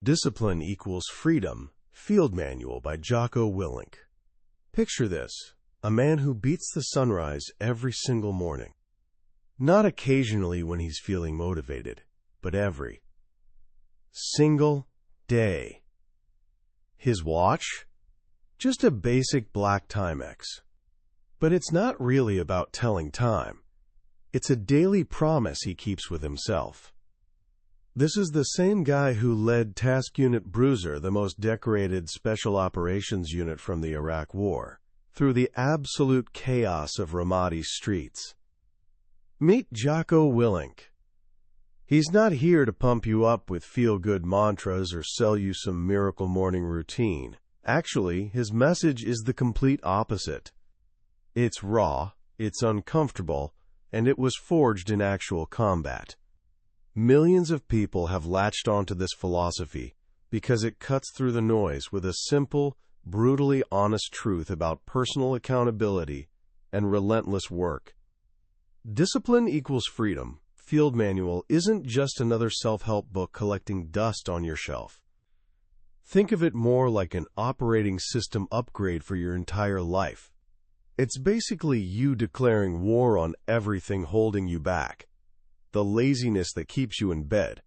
Discipline Equals Freedom, Field Manual by Jocko Willink. Picture this, a man who beats the sunrise every single morning. Not occasionally when he's feeling motivated, but every single day. His watch? Just a basic black Timex. But it's not really about telling time. It's a daily promise he keeps with himself. This is the same guy who led Task Unit Bruiser, the most decorated special operations unit from the Iraq War, through the absolute chaos of Ramadi's streets. Meet Jocko Willink. He's not here to pump you up with feel-good mantras or sell you some miracle morning routine. Actually, his message is the complete opposite. It's raw, it's uncomfortable, and it was forged in actual combat. Millions of people have latched onto this philosophy because it cuts through the noise with a simple, brutally honest truth about personal accountability and relentless work. Discipline Equals Freedom, Field Manual isn't just another self-help book collecting dust on your shelf. Think of it more like an operating system upgrade for your entire life. It's basically you declaring war on everything holding you back. The laziness that keeps you in bed,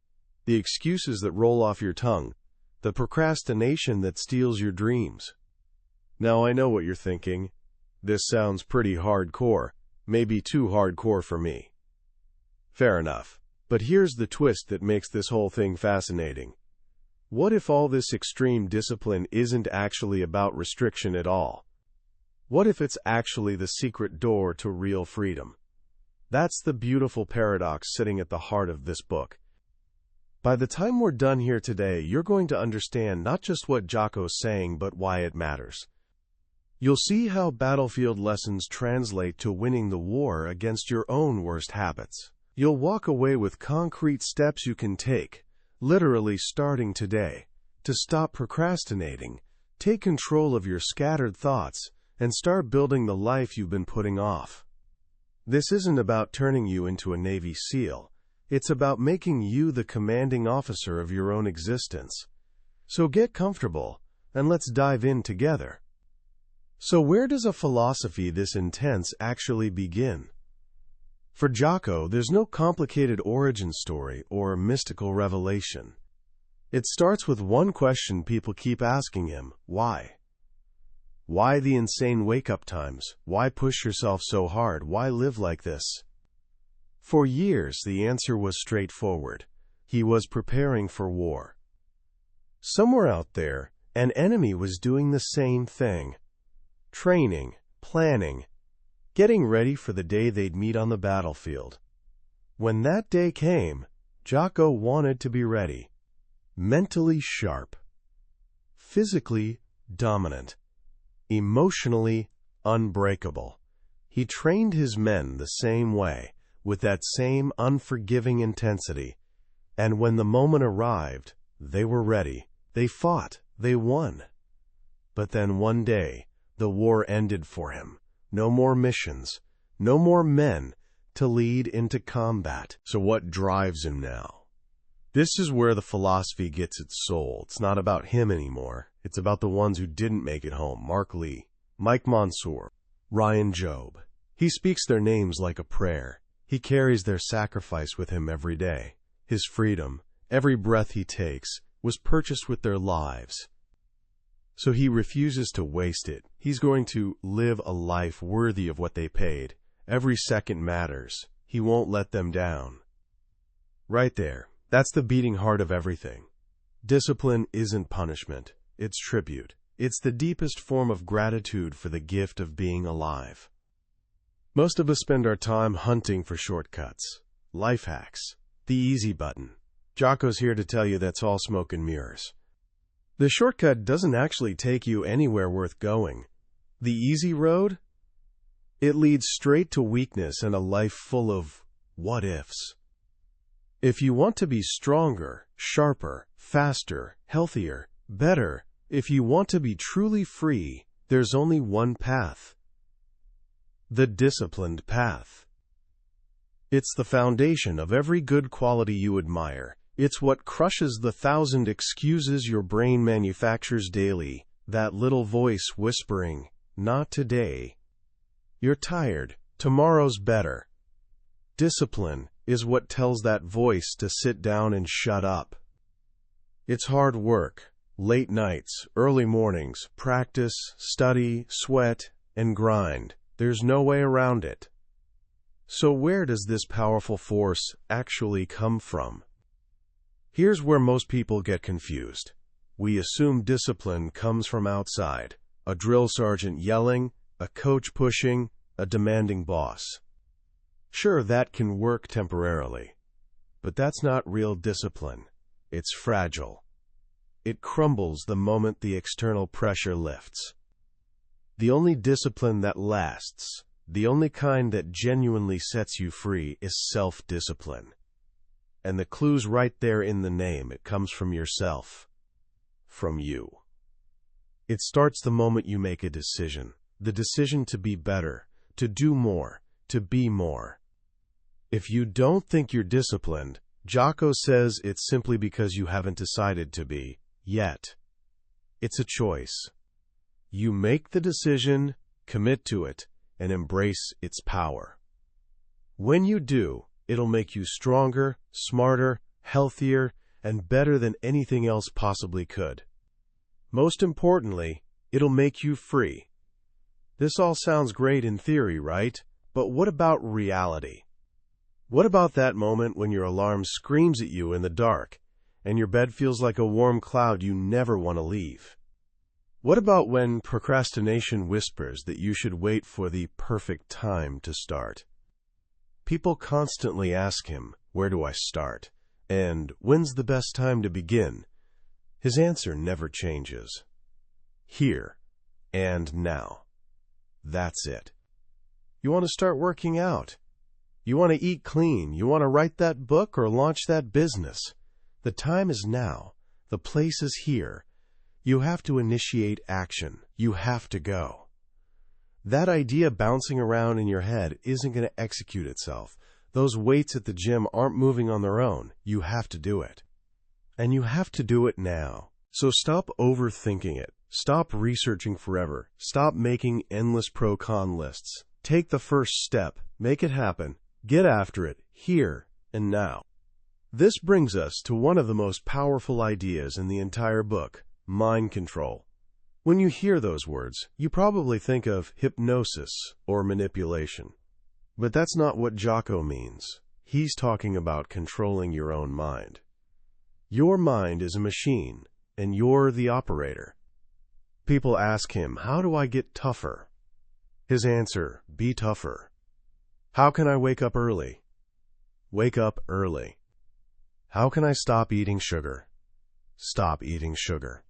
the excuses that roll off your tongue, the procrastination that steals your dreams. Now I know what you're thinking. This sounds pretty hardcore, maybe too hardcore for me. Fair enough. But here's the twist that makes this whole thing fascinating. What if all this extreme discipline isn't actually about restriction at all? What if it's actually the secret door to real freedom? That's the beautiful paradox sitting at the heart of this book. By the time we're done here today, you're going to understand not just what Jocko's saying, but why it matters. You'll see how battlefield lessons translate to winning the war against your own worst habits. You'll walk away with concrete steps you can take, literally starting today, to stop procrastinating, take control of your scattered thoughts, and start building the life you've been putting off. This isn't about turning you into a Navy SEAL. It's about making you the commanding officer of your own existence. So get comfortable, and let's dive in together. So where does a philosophy this intense actually begin? For Jocko, there's no complicated origin story or mystical revelation. It starts with one question people keep asking him: why? Why the insane wake-up times? Why push yourself so hard? Why live like this? For years, the answer was straightforward. He was preparing for war. Somewhere out there, an enemy was doing the same thing. Training, planning, getting ready for the day they'd meet on the battlefield. When that day came, Jocko wanted to be ready. Mentally sharp. Physically dominant. Emotionally unbreakable. He trained his men the same way, with that same unforgiving intensity. And when the moment arrived, they were ready. They fought. They won. But then one day, the war ended for him. No more missions. No more men to lead into combat. So what drives him now? This is where the philosophy gets its soul. It's not about him anymore. It's about the ones who didn't make it home. Mark Lee, Mike Monsoor, Ryan Job. He speaks their names like a prayer. He carries their sacrifice with him every day. His freedom, every breath he takes, was purchased with their lives. So he refuses to waste it. He's going to live a life worthy of what they paid. Every second matters. He won't let them down. Right there. That's the beating heart of everything. Discipline isn't punishment. It's tribute. It's the deepest form of gratitude for the gift of being alive. Most of us spend our time hunting for shortcuts, life hacks, the easy button. Jocko's here to tell you that's all smoke and mirrors. The shortcut doesn't actually take you anywhere worth going. The easy road? It leads straight to weakness and a life full of what-ifs. If you want to be stronger, sharper, faster, healthier, better, if you want to be truly free, there's only one path. The disciplined path. It's the foundation of every good quality you admire. It's what crushes the 1,000 excuses your brain manufactures daily, that little voice whispering, "Not today. You're tired. Tomorrow's better." Discipline is what tells that voice to sit down and shut up. It's hard work, late nights, early mornings, practice, study, sweat, and grind. There's no way around it. So where does this powerful force actually come from? Here's where most people get confused. We assume discipline comes from outside, a drill sergeant yelling, a coach pushing, a demanding boss. Sure, that can work temporarily, but that's not real discipline. It's fragile. It crumbles the moment the external pressure lifts. The only discipline that lasts, the only kind that genuinely sets you free, is self-discipline. And the clue's right there in the name. It comes from yourself. From you. It starts the moment you make a decision. The decision to be better, to do more, to be more. If you don't think you're disciplined, Jocko says it's simply because you haven't decided to be, yet. It's a choice. You make the decision, commit to it, and embrace its power. When you do, it'll make you stronger, smarter, healthier, and better than anything else possibly could. Most importantly, it'll make you free. This all sounds great in theory, right? But what about reality? What about that moment when your alarm screams at you in the dark, and your bed feels like a warm cloud you never want to leave? What about when procrastination whispers that you should wait for the perfect time to start? People constantly ask him, "Where do I start?" and "When's the best time to begin?" His answer never changes. Here and now. That's it. You want to start working out? You want to eat clean? You want to write that book or launch that business? The time is now. The place is here. You have to initiate action. You have to go. That idea bouncing around in your head isn't going to execute itself. Those weights at the gym aren't moving on their own. You have to do it. And you have to do it now. So stop overthinking it. Stop researching forever. Stop making endless pro-con lists. Take the first step. Make it happen. Get after it, here and now. This brings us to one of the most powerful ideas in the entire book, mind control. When you hear those words, you probably think of hypnosis or manipulation. But that's not what Jocko means. He's talking about controlling your own mind. Your mind is a machine, and you're the operator. People ask him, "How do I get tougher?" His answer, "Be tougher." How can I wake up early? Wake up early. How can I stop eating sugar? Stop eating sugar.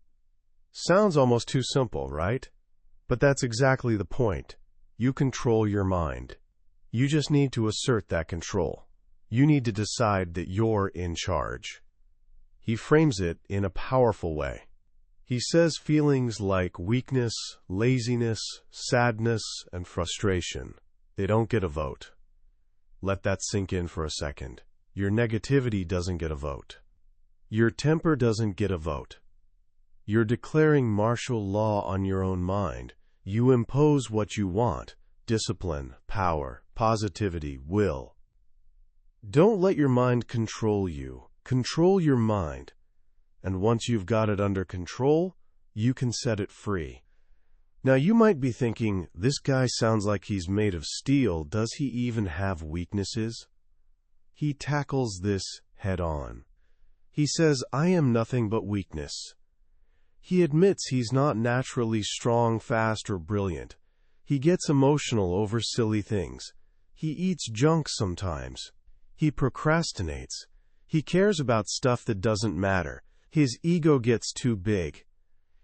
Sounds almost too simple, right? But that's exactly the point. You control your mind. You just need to assert that control. You need to decide that you're in charge. He frames it in a powerful way. He says feelings like weakness, laziness, sadness, and frustration, they don't get a vote. Let that sink in for a second. Your negativity doesn't get a vote. Your temper doesn't get a vote. You're declaring martial law on your own mind. You impose what you want: discipline, power, positivity, will. Don't let your mind control you. Control your mind. And once you've got it under control, you can set it free. Now you might be thinking, this guy sounds like he's made of steel. Does he even have weaknesses? He tackles this head on. He says, "I am nothing but weakness." He admits he's not naturally strong, fast, or brilliant. He gets emotional over silly things. He eats junk sometimes. He procrastinates. He cares about stuff that doesn't matter. His ego gets too big.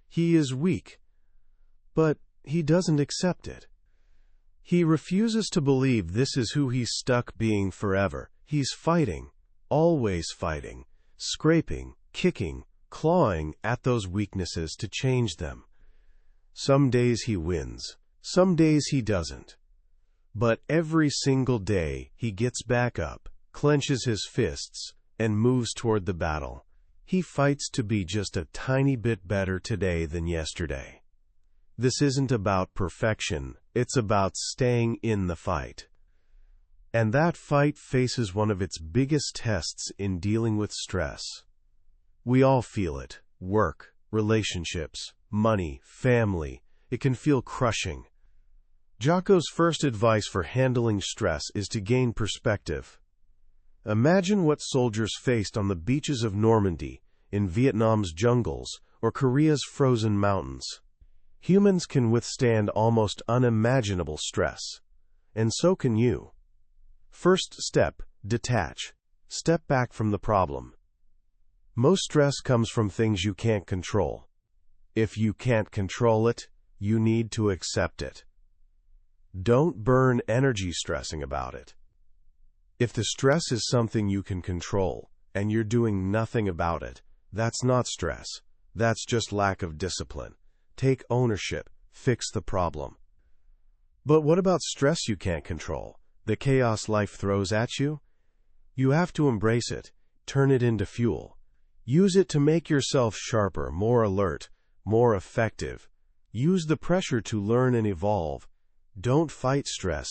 He is weak, but he doesn't accept it. He refuses to believe this is who he's stuck being forever. He's fighting, always fighting, scraping, kicking, clawing at those weaknesses to change them. Some days he wins, some days he doesn't. But every single day he gets back up, clenches his fists, and moves toward the battle. He fights to be just a tiny bit better today than yesterday. This isn't about perfection, it's about staying in the fight. And that fight faces one of its biggest tests in dealing with stress. We all feel it. Work, relationships, money, family. It can feel crushing. Jocko's first advice for handling stress is to gain perspective. Imagine what soldiers faced on the beaches of Normandy, in Vietnam's jungles, or Korea's frozen mountains. Humans can withstand almost unimaginable stress, and so can you. First step, detach. Step back from the problem. Most stress comes from things you can't control. If you can't control it, you need to accept it. Don't burn energy stressing about it. If the stress is something you can control, and you're doing nothing about it, that's not stress. That's just lack of discipline. Take ownership. Fix the problem. But what about stress you can't control? The chaos life throws at you? You have to embrace it. Turn it into fuel. Use it to make yourself sharper, more alert, more effective. Use the pressure to learn and evolve. Don't fight stress.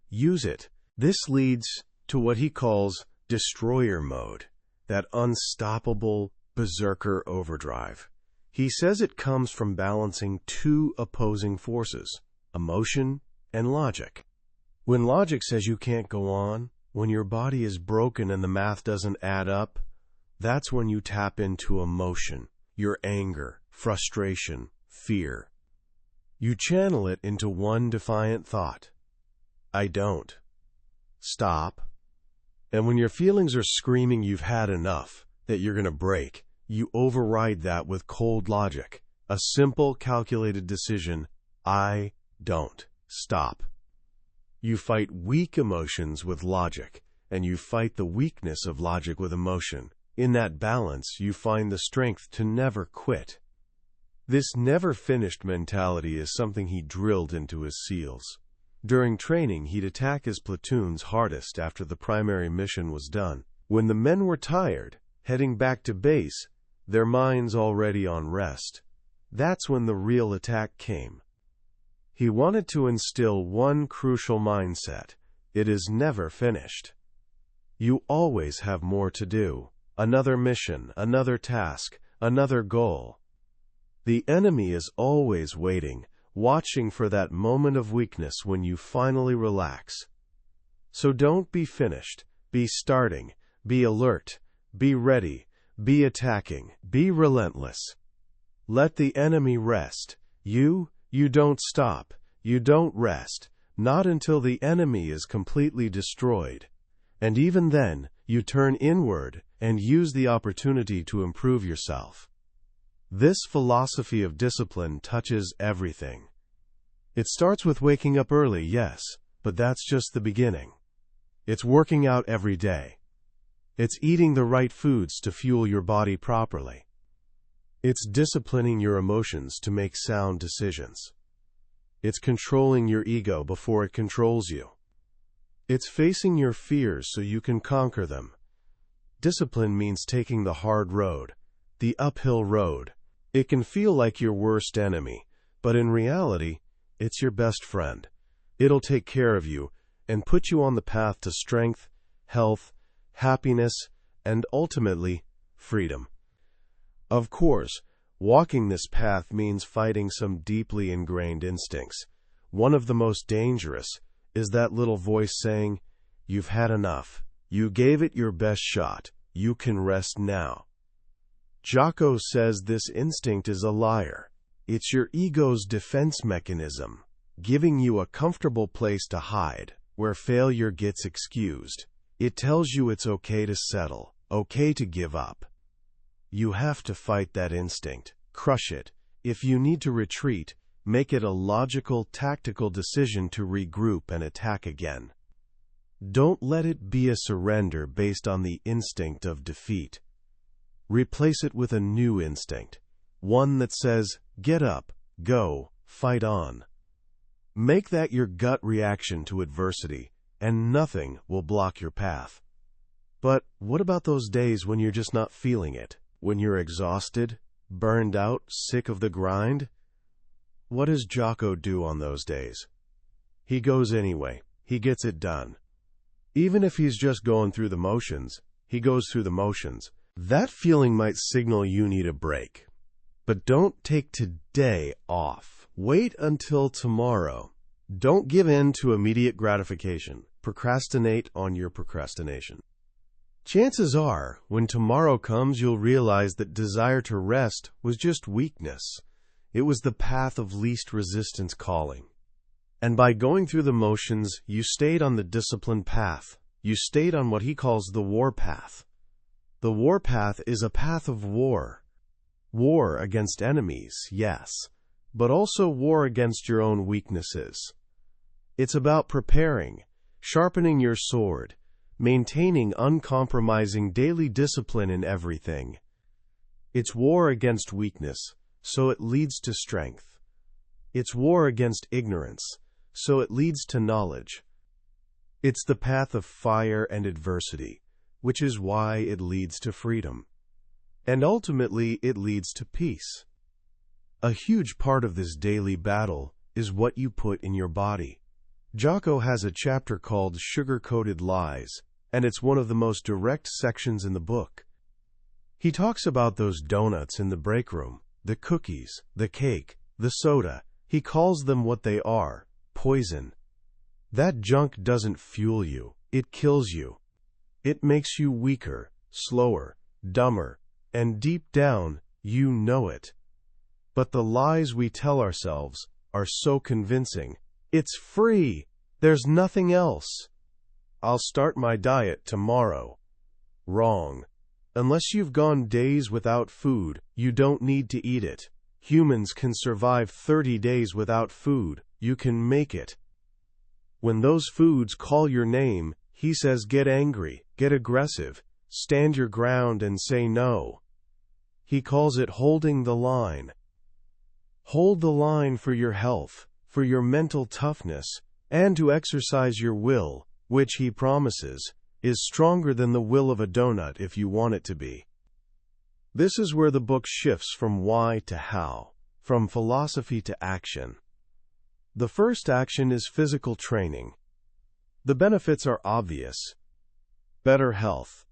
Use it. This leads to what he calls destroyer mode, that unstoppable berserker overdrive. He says it comes from balancing two opposing forces, emotion and logic. When logic says you can't go on, when your body is broken and the math doesn't add up, that's when you tap into emotion, your anger, frustration, fear. You channel it into one defiant thought. I don't. Stop. And when your feelings are screaming you've had enough, that you're going to break, you override that with cold logic, a simple, calculated decision. I don't. Stop. You fight weak emotions with logic, and you fight the weakness of logic with emotion. In that balance, you find the strength to never quit. This never-finished mentality is something he drilled into his SEALs. During training, he'd attack his platoons hardest after the primary mission was done. When the men were tired, heading back to base, their minds already on rest. That's when the real attack came. He wanted to instill one crucial mindset. It is never finished. You always have more to do. Another mission, another task, another goal. The enemy is always waiting, watching for that moment of weakness when you finally relax. So don't be finished. Be starting. Be alert. Be ready. Be attacking. Be relentless. Let the enemy rest. You don't stop. You don't rest. Not until the enemy is completely destroyed. And even then, you turn inward and use the opportunity to improve yourself. This philosophy of discipline touches everything. It starts with waking up early, yes, but that's just the beginning. It's working out every day. It's eating the right foods to fuel your body properly. It's disciplining your emotions to make sound decisions. It's controlling your ego before it controls you. It's facing your fears so you can conquer them. Discipline means taking the hard road, the uphill road. It can feel like your worst enemy, but in reality, it's your best friend. It'll take care of you and put you on the path to strength, health, happiness, and ultimately, freedom. Of course, walking this path means fighting some deeply ingrained instincts. One of the most dangerous is that little voice saying, "You've had enough. You gave it your best shot. You can rest now." Jocko says this instinct is a liar. It's your ego's defense mechanism, giving you a comfortable place to hide, where failure gets excused. It tells you it's okay to settle, okay to give up. You have to fight that instinct, crush it. If you need to retreat, make it a logical, tactical decision to regroup and attack again. Don't let it be a surrender based on the instinct of defeat. Replace it with a new instinct, one that says, get up, go, fight on. Make that your gut reaction to adversity, and nothing will block your path. But what about those days when you're just not feeling it? When you're exhausted, burned out, sick of the grind? What does Jocko do on those days? He goes anyway. He gets it done. Even if he's just going through the motions, he goes through the motions. That feeling might signal you need a break. But don't take today off. Wait until tomorrow. Don't give in to immediate gratification. Procrastinate on your procrastination. Chances are, when tomorrow comes, you'll realize that desire to rest was just weakness. It was the path of least resistance calling. And by going through the motions, you stayed on the disciplined path. You stayed on what he calls the war path. The war path is a path of war. War against enemies, yes, but also war against your own weaknesses. It's about preparing, sharpening your sword, maintaining uncompromising daily discipline in everything. It's war against weakness, so it leads to strength. It's war against ignorance, so it leads to knowledge. It's the path of fire and adversity, which is why it leads to freedom. And ultimately, it leads to peace. A huge part of this daily battle is what you put in your body. Jocko has a chapter called Sugar-Coated Lies, and it's one of the most direct sections in the book. He talks about those donuts in the break room, the cookies, the cake, the soda. He calls them what they are, poison. That junk doesn't fuel you, it kills you. It makes you weaker, slower, dumber, and deep down, you know it. But the lies we tell ourselves are so convincing. It's free. There's nothing else. I'll start my diet tomorrow. Wrong. Unless you've gone days without food, you don't need to eat it. Humans can survive 30 days without food. You can make it. When those foods call your name, he says get angry, get aggressive, stand your ground and say no. He calls it holding the line. Hold the line for your health, for your mental toughness, and to exercise your will, which he promises is stronger than the will of a donut if you want it to be. This is where the book shifts from why to how, from philosophy to action. The first action is physical training. The benefits are obvious. Better health.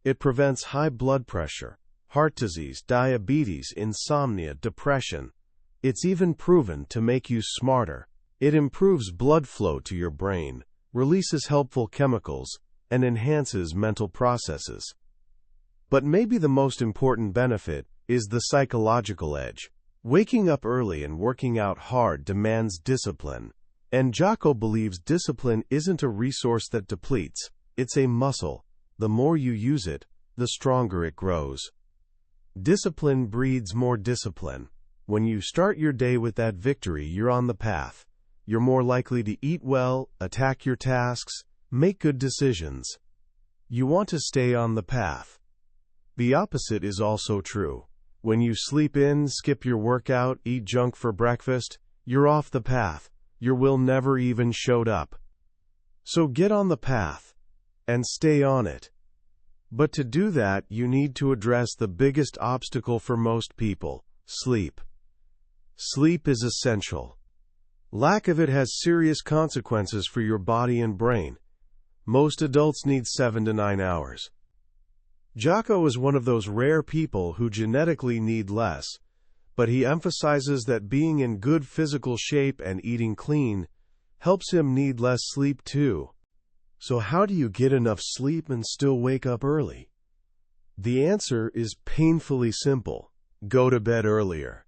It prevents high blood pressure, heart disease, diabetes, insomnia, depression. It's even proven to make you smarter. It improves blood flow to your brain, releases helpful chemicals, and enhances mental processes. But maybe the most important benefit is the psychological edge. Waking up early and working out hard demands discipline. And Jocko believes discipline isn't a resource that depletes, it's a muscle. The more you use it, the stronger it grows. Discipline breeds more discipline. When you start your day with that victory, you're on the path. You're more likely to eat well, attack your tasks, make good decisions. You want to stay on the path. The opposite is also true. When you sleep in, skip your workout, eat junk for breakfast, you're off the path. Your will never even showed up. So get on the path and stay on it. But to do that, you need to address the biggest obstacle for most people: sleep. Sleep is essential. Lack of it has serious consequences for your body and brain. Most adults need 7 to 9 hours. Jocko is one of those rare people who genetically need less, but he emphasizes that being in good physical shape and eating clean helps him need less sleep too. So how do you get enough sleep and still wake up early? The answer is painfully simple. Go to bed earlier.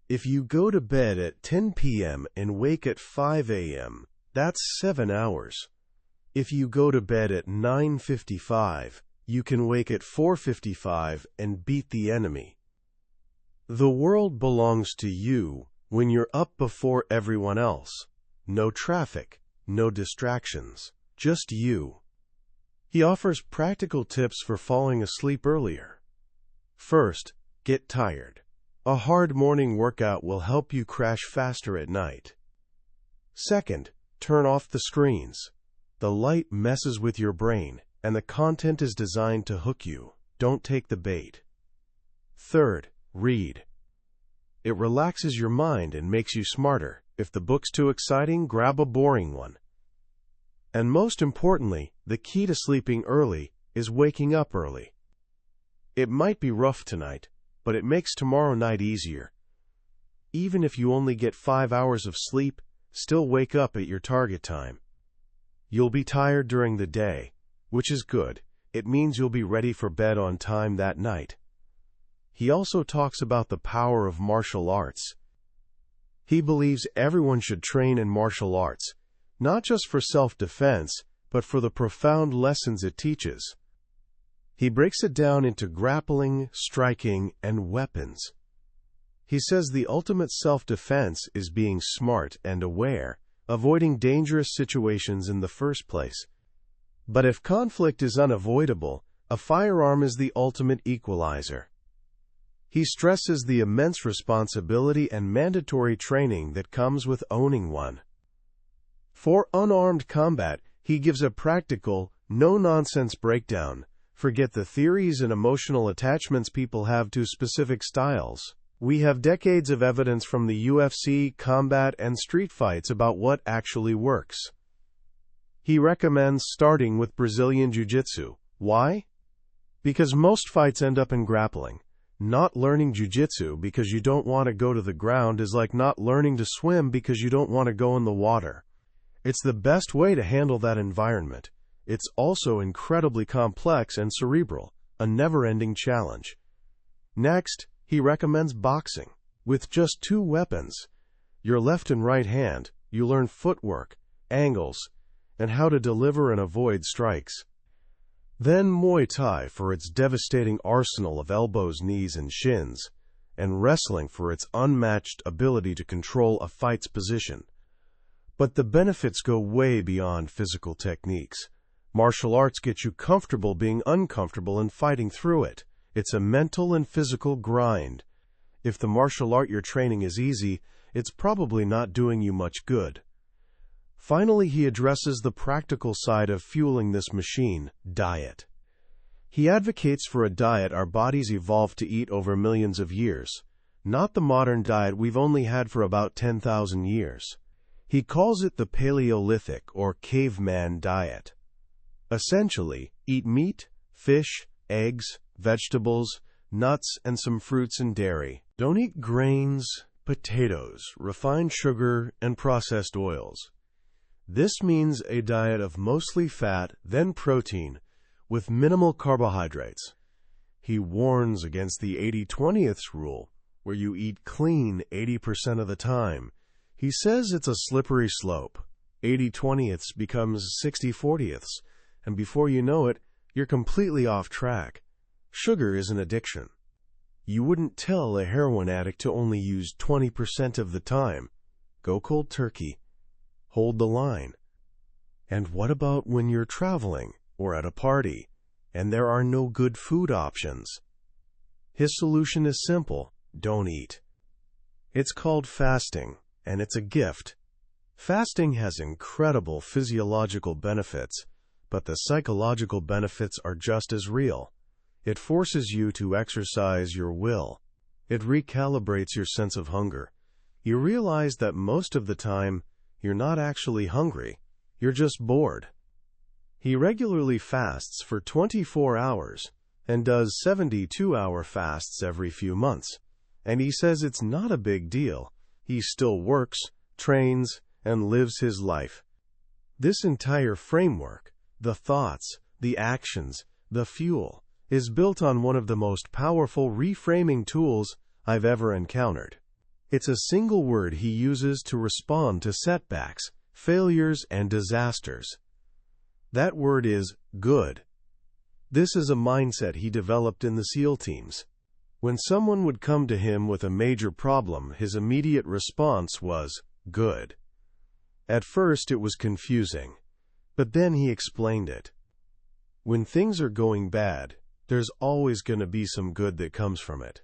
If you go to bed at 10 p.m. and wake at 5 a.m., that's 7 hours. If you go to bed at 9:55, you can wake at 4:55 and beat the enemy. The world belongs to you when you're up before everyone else. No traffic, no distractions, just you. He offers practical tips for falling asleep earlier. First, get tired. A hard morning workout will help you crash faster at night. Second, turn off the screens. The light messes with your brain, and the content is designed to hook you. Don't take the bait. Third, read. It relaxes your mind and makes you smarter. If the book's too exciting, grab a boring one. And most importantly, the key to sleeping early is waking up early. It might be rough tonight, but it makes tomorrow night easier. Even if you only get 5 hours of sleep, still wake up at your target time. You'll be tired during the day, which is good. It means you'll be ready for bed on time that night. He also talks about the power of martial arts. He believes everyone should train in martial arts, not just for self-defense, but for the profound lessons it teaches. He breaks it down into grappling, striking, and weapons. He says the ultimate self-defense is being smart and aware, avoiding dangerous situations in the first place. But if conflict is unavoidable, a firearm is the ultimate equalizer. He stresses the immense responsibility and mandatory training that comes with owning one. For unarmed combat, he gives a practical, no-nonsense breakdown. Forget the theories and emotional attachments people have to specific styles. We have decades of evidence from the UFC, combat, and street fights about what actually works. He recommends starting with Brazilian Jiu-Jitsu. Why? Because most fights end up in grappling. Not learning Jiu-Jitsu because you don't want to go to the ground is like not learning to swim because you don't want to go in the water. It's the best way to handle that environment. It's also incredibly complex and cerebral, a never-ending challenge. Next, he recommends boxing. With just 2 weapons, your left and right hand, you learn footwork, angles, and how to deliver and avoid strikes. Then Muay Thai for its devastating arsenal of elbows, knees, and shins, and wrestling for its unmatched ability to control a fight's position. But the benefits go way beyond physical techniques. Martial arts get you comfortable being uncomfortable and fighting through it. It's a mental and physical grind. If the martial art you're training is easy, it's probably not doing you much good. Finally, he addresses the practical side of fueling this machine, diet. He advocates for a diet our bodies evolved to eat over millions of years, not the modern diet we've only had for about 10,000 years. He calls it the Paleolithic or caveman diet. Essentially, eat meat, fish, eggs, vegetables, nuts, and some fruits and dairy. Don't eat grains, potatoes, refined sugar, and processed oils. This means a diet of mostly fat, then protein, with minimal carbohydrates. He warns against the 80-20th rule, where you eat clean 80% of the time. He says it's a slippery slope. 80-20ths becomes 60-40ths, and before you know it, you're completely off track. Sugar is an addiction. You wouldn't tell a heroin addict to only use 20% of the time. Go cold turkey. Hold the line. And what about when you're traveling or at a party and there are no good food options? His solution is simple: don't eat. It's called fasting, and it's a gift. Fasting has incredible physiological benefits, but the psychological benefits are just as real. It forces you to exercise your will. It recalibrates your sense of hunger. You realize that most of the time, you're not actually hungry, you're just bored. He regularly fasts for 24 hours and does 72-hour fasts every few months. And he says it's not a big deal. He still works, trains, and lives his life. This entire framework, the thoughts, the actions, the fuel, is built on one of the most powerful reframing tools I've ever encountered. It's a single word he uses to respond to setbacks, failures, and disasters. That word is good. This is a mindset he developed in the SEAL teams. When someone would come to him with a major problem, his immediate response was, good. At first it was confusing, but then he explained it. When things are going bad, there's always going to be some good that comes from it.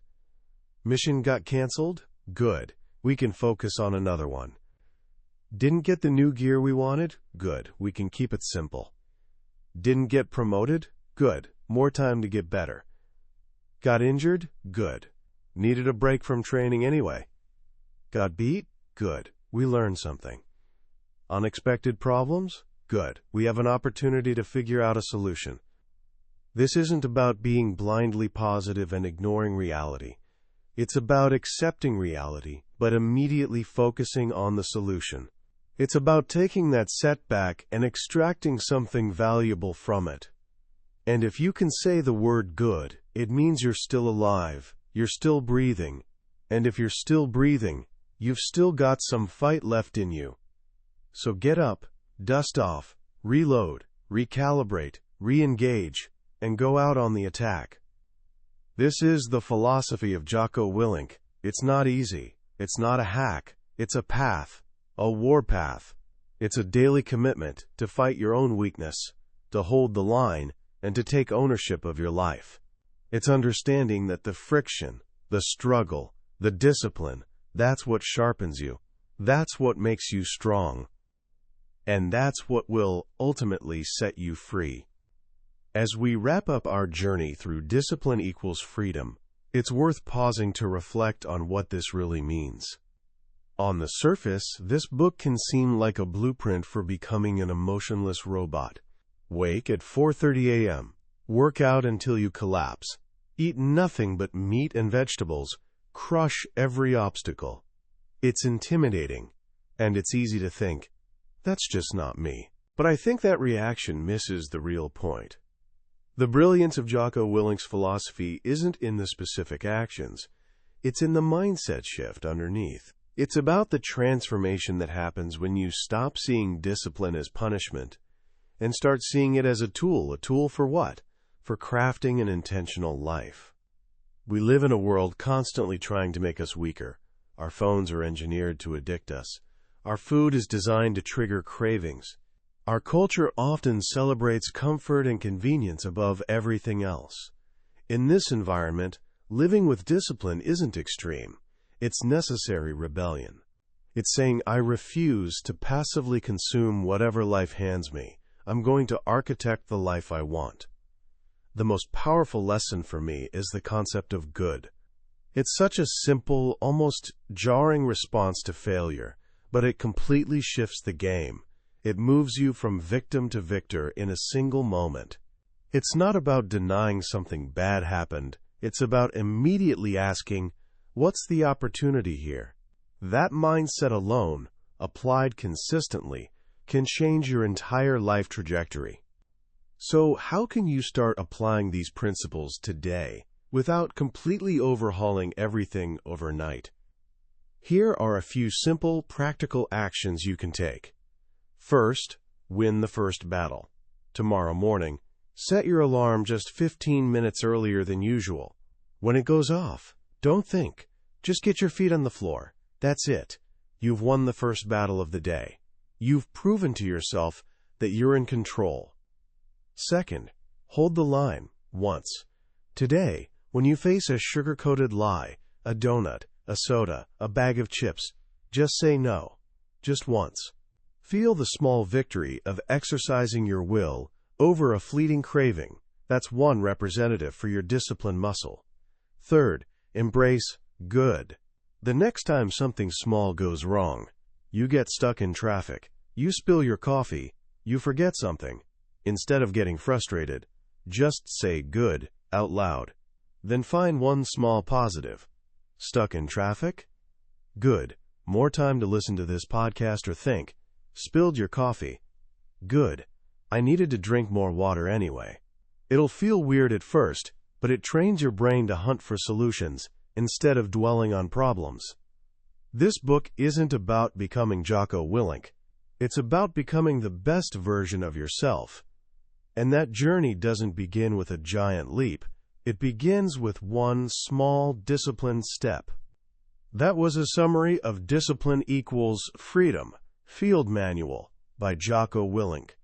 Mission got canceled? Good. We can focus on another one. Didn't get the new gear we wanted? Good. We can keep it simple. Didn't get promoted? Good. More time to get better. Got injured? Good. Needed a break from training anyway. Got beat? Good. We learned something. Unexpected problems? Good. We have an opportunity to figure out a solution. This isn't about being blindly positive and ignoring reality. It's about accepting reality, but immediately focusing on the solution. It's about taking that setback and extracting something valuable from it. And if you can say the word good, it means you're still alive, you're still breathing. And if you're still breathing, you've still got some fight left in you. So get up, dust off, reload, recalibrate, re-engage, and go out on the attack. This is the philosophy of Jocko Willink. It's not easy. It's not a hack. It's a path, a warpath. It's a daily commitment to fight your own weakness, to hold the line, and to take ownership of your life. It's understanding that the friction, the struggle, the discipline, that's what sharpens you. That's what makes you strong. And that's what will ultimately set you free. As we wrap up our journey through Discipline Equals Freedom, it's worth pausing to reflect on what this really means. On the surface, this book can seem like a blueprint for becoming an emotionless robot. Wake at 4:30 a.m., work out until you collapse, eat nothing but meat and vegetables, crush every obstacle. It's intimidating, and it's easy to think, that's just not me. But I think that reaction misses the real point. The brilliance of Jocko Willink's philosophy isn't in the specific actions. It's in the mindset shift underneath. It's about the transformation that happens when you stop seeing discipline as punishment and start seeing it as a tool. A tool for what? For crafting an intentional life. We live in a world constantly trying to make us weaker. Our phones are engineered to addict us. Our food is designed to trigger cravings. Our culture often celebrates comfort and convenience above everything else. In this environment, living with discipline isn't extreme. It's necessary rebellion. It's saying, I refuse to passively consume whatever life hands me. I'm going to architect the life I want. The most powerful lesson for me is the concept of good. It's such a simple, almost jarring response to failure, but it completely shifts the game. It moves you from victim to victor in a single moment. It's not about denying something bad happened. It's about immediately asking, what's the opportunity here? That mindset alone, applied consistently, can change your entire life trajectory. So how can you start applying these principles today without completely overhauling everything overnight? Here are a few simple, practical actions you can take. First, win the first battle. Tomorrow morning, set your alarm just 15 minutes earlier than usual. When it goes off, don't think. Just get your feet on the floor. That's it. You've won the first battle of the day. You've proven to yourself that you're in control. Second, hold the line once. Today, when you face a sugar-coated lie, a donut, a soda, a bag of chips, just say no. Just once. Feel the small victory of exercising your will over a fleeting craving. That's one representative for your discipline muscle. Third, embrace good. The next time something small goes wrong, you get stuck in traffic, you spill your coffee, you forget something, instead of getting frustrated, just say good out loud. Then find one small positive. Stuck in traffic? Good. More time to listen to this podcast or think. Spilled your coffee. Good. I needed to drink more water anyway. It'll feel weird at first, but it trains your brain to hunt for solutions instead of dwelling on problems. This book isn't about becoming Jocko Willink. It's about becoming the best version of yourself. And that journey doesn't begin with a giant leap. It begins with one small, disciplined step. That was a summary of Discipline Equals Freedom, Field Manual by Jocko Willink.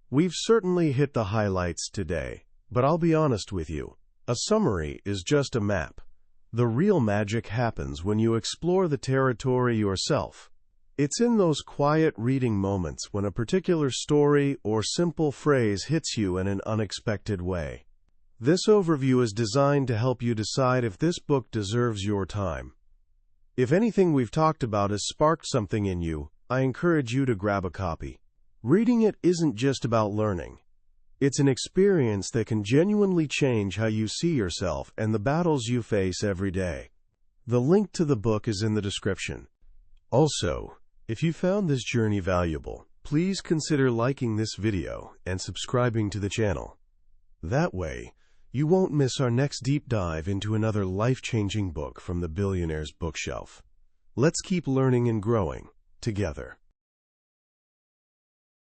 We've certainly hit the highlights today, but I'll be honest with you. A summary is just a map. The real magic happens when you explore the territory yourself. It's in those quiet reading moments when a particular story or simple phrase hits you in an unexpected way. This overview is designed to help you decide if this book deserves your time. If anything we've talked about has sparked something in you, I encourage you to grab a copy. Reading it isn't just about learning. It's an experience that can genuinely change how you see yourself and the battles you face every day. The link to the book is in the description. Also, if you found this journey valuable, please consider liking this video and subscribing to the channel. That way, you won't miss our next deep dive into another life-changing book from the billionaire's bookshelf. Let's keep learning and growing together.